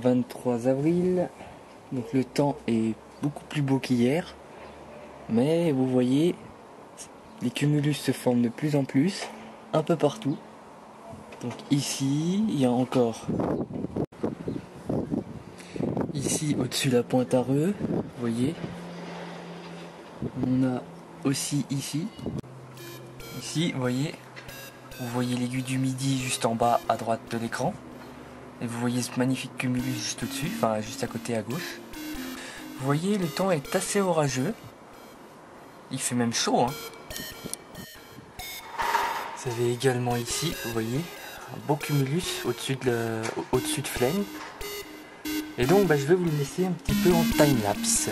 23 avril, donc le temps est beaucoup plus beau qu'hier, mais vous voyez, les cumulus se forment de plus en plus, un peu partout. Donc ici, il y a encore, ici au-dessus de la Pointe-à-Reux, vous voyez, on a aussi ici, vous voyez l'aiguille du Midi juste en bas à droite de l'écran. Et vous voyez ce magnifique cumulus juste au-dessus, enfin juste à côté à gauche. Vous voyez, le temps est assez orageux. Il fait même chaud, hein. Vous avez également ici, vous voyez, un beau cumulus au-dessus de Flaine. Et donc, je vais vous le laisser un petit peu en time-lapse.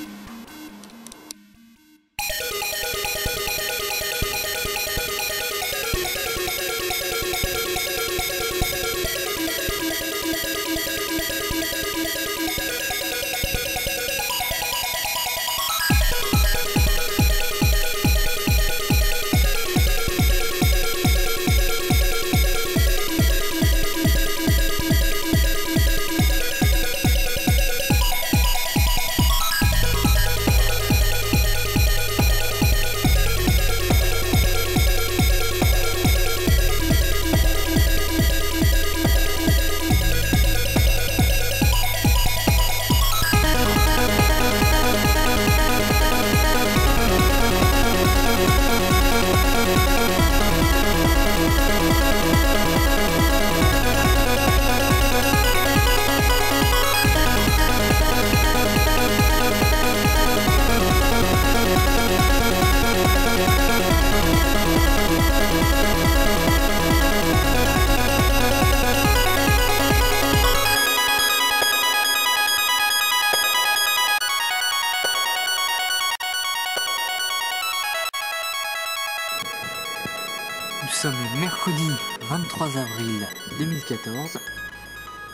Nous sommes le mercredi 23 avril 2014.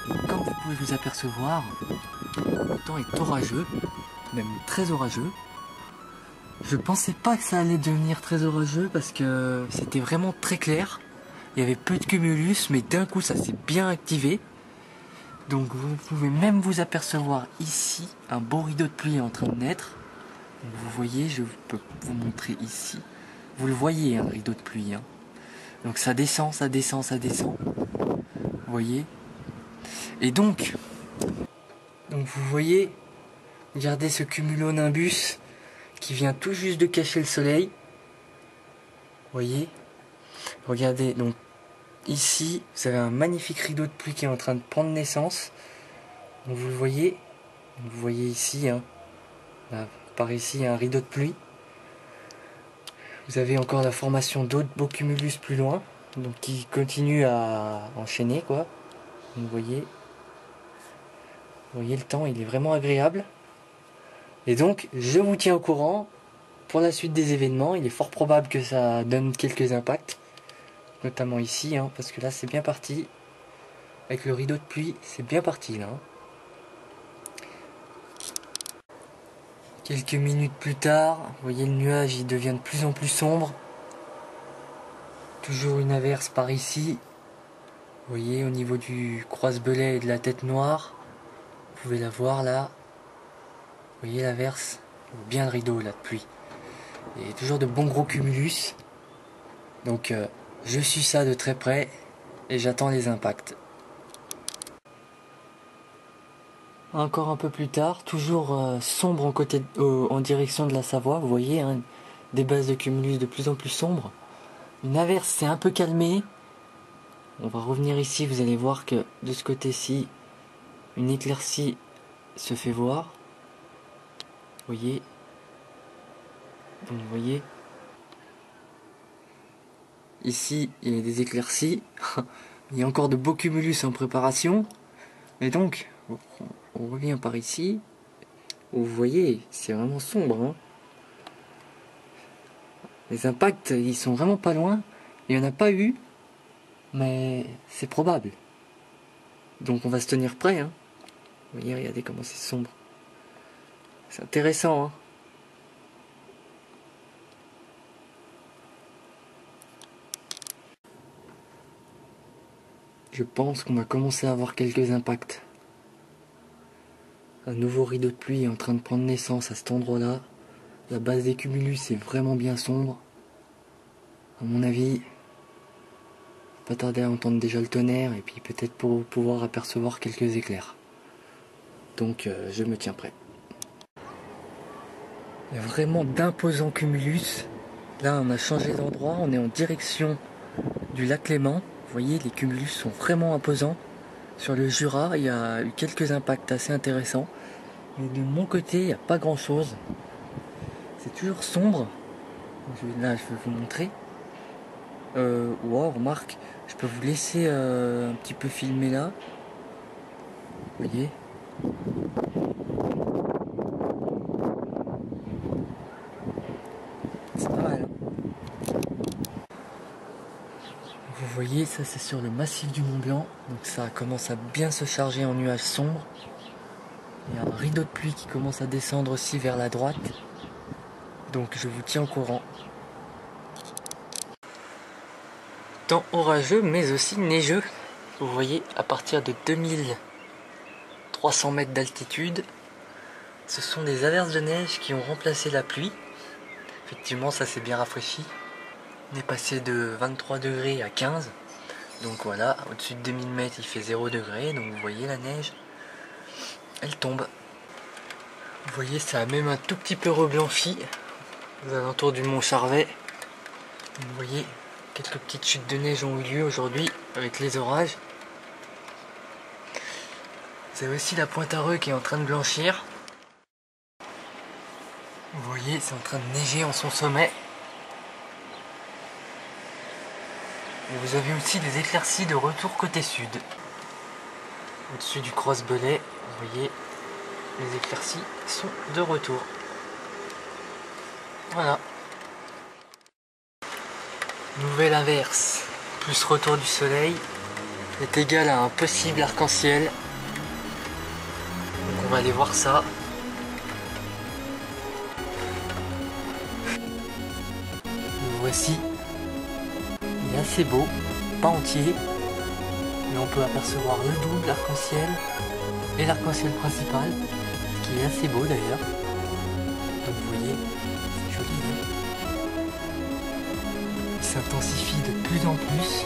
Et comme vous pouvez vous apercevoir, le temps est orageux, même très orageux. Je pensais pas que ça allait devenir très orageux parce que c'était vraiment très clair. Il y avait peu de cumulus, mais d'un coup ça s'est bien activé. Donc vous pouvez même vous apercevoir ici un beau rideau de pluie est en train de naître. Donc, vous voyez, je peux vous montrer ici. Vous le voyez, un rideau de pluie, hein. Donc ça descend, ça descend, ça descend. Vous voyez. Et donc vous voyez, regardez ce cumulonimbus qui vient tout juste de cacher le soleil. Vous voyez. Regardez, donc ici, vous avez un magnifique rideau de pluie qui est en train de prendre naissance. Donc vous le voyez. Vous voyez ici, hein. Là, par ici, il y a un rideau de pluie. Vous avez encore la formation d'autres beaux cumulus plus loin, donc qui continue à enchaîner, quoi. Vous voyez, le temps, il est vraiment agréable. Et donc, je vous tiens au courant pour la suite des événements. Il est fort probable que ça donne quelques impacts, notamment ici, hein, parce que là, c'est bien parti. Avec le rideau de pluie, c'est bien parti, là. Quelques minutes plus tard, vous voyez, le nuage, il devient de plus en plus sombre. Toujours une averse par ici. Vous voyez, au niveau du croise-belay et de la tête noire, vous pouvez la voir là. Vous voyez l'averse, bien le rideau là de pluie. Et toujours de bons gros cumulus. Donc je suis ça de très près et j'attends les impacts. Encore un peu plus tard, toujours sombre en direction de la Savoie, vous voyez, hein, des bases de cumulus de plus en plus sombres. Une averse s'est un peu calmée. On va revenir ici, vous allez voir que de ce côté-ci, une éclaircie se fait voir. Vous voyez. Donc vous voyez. Ici, il y a des éclaircies. Il y a encore de beaux cumulus en préparation. Et donc, on revient par ici. Vous voyez, c'est vraiment sombre, hein. Les impacts, ils sont vraiment pas loin. Il n'y en a pas eu, mais c'est probable. Donc on va se tenir prêt, hein. Vous voyez, regardez comment c'est sombre. C'est intéressant, hein. Je pense qu'on va commencer à avoir quelques impacts. Un nouveau rideau de pluie est en train de prendre naissance à cet endroit-là. La base des cumulus est vraiment bien sombre. À mon avis, pas tarder à entendre déjà le tonnerre et puis peut-être pour pouvoir apercevoir quelques éclairs. Donc je me tiens prêt. Il y a vraiment d'imposants cumulus. Là on a changé d'endroit, on est en direction du lac Léman. Vous voyez, les cumulus sont vraiment imposants. Sur le Jura, il y a eu quelques impacts assez intéressants. Mais de mon côté, il n'y a pas grand chose. C'est toujours sombre. Là, je vais vous montrer. Wow, remarque, je peux vous laisser un petit peu filmer là. Vous voyez. C'est pas mal. Vous voyez, ça c'est sur le massif du Mont Blanc. Donc ça commence à bien se charger en nuages sombres. Il y a un rideau de pluie qui commence à descendre aussi vers la droite. Donc je vous tiens au courant. Temps orageux mais aussi neigeux. Vous voyez, à partir de 2300 mètres d'altitude, ce sont des averses de neige qui ont remplacé la pluie. Effectivement, ça s'est bien rafraîchi. On est passé de 23 degrés à 15. Donc voilà, au-dessus de 2000 mètres, il fait 0 degré. Donc vous voyez la neige, elle tombe. Vous voyez, ça a même un tout petit peu reblanchi aux alentours du mont Charvet. Vous voyez, quelques petites chutes de neige ont eu lieu aujourd'hui avec les orages. Vous avez aussi la Pointe-à-Reux qui est en train de blanchir. Vous voyez, c'est en train de neiger en son sommet. Et vous avez aussi des éclaircies de retour côté sud. Au-dessus du Cross-Belay, vous voyez, les éclaircies sont de retour. Voilà. Nouvelle averse, plus retour du soleil, est égal à un possible arc-en-ciel. Donc on va aller voir ça. Le voici. Il est assez beau, pas entier, mais on peut apercevoir le double arc-en-ciel et l'arc-en-ciel principal, ce qui est assez beau d'ailleurs. Donc vous voyez, c'est joli, hein. Il s'intensifie de plus en plus.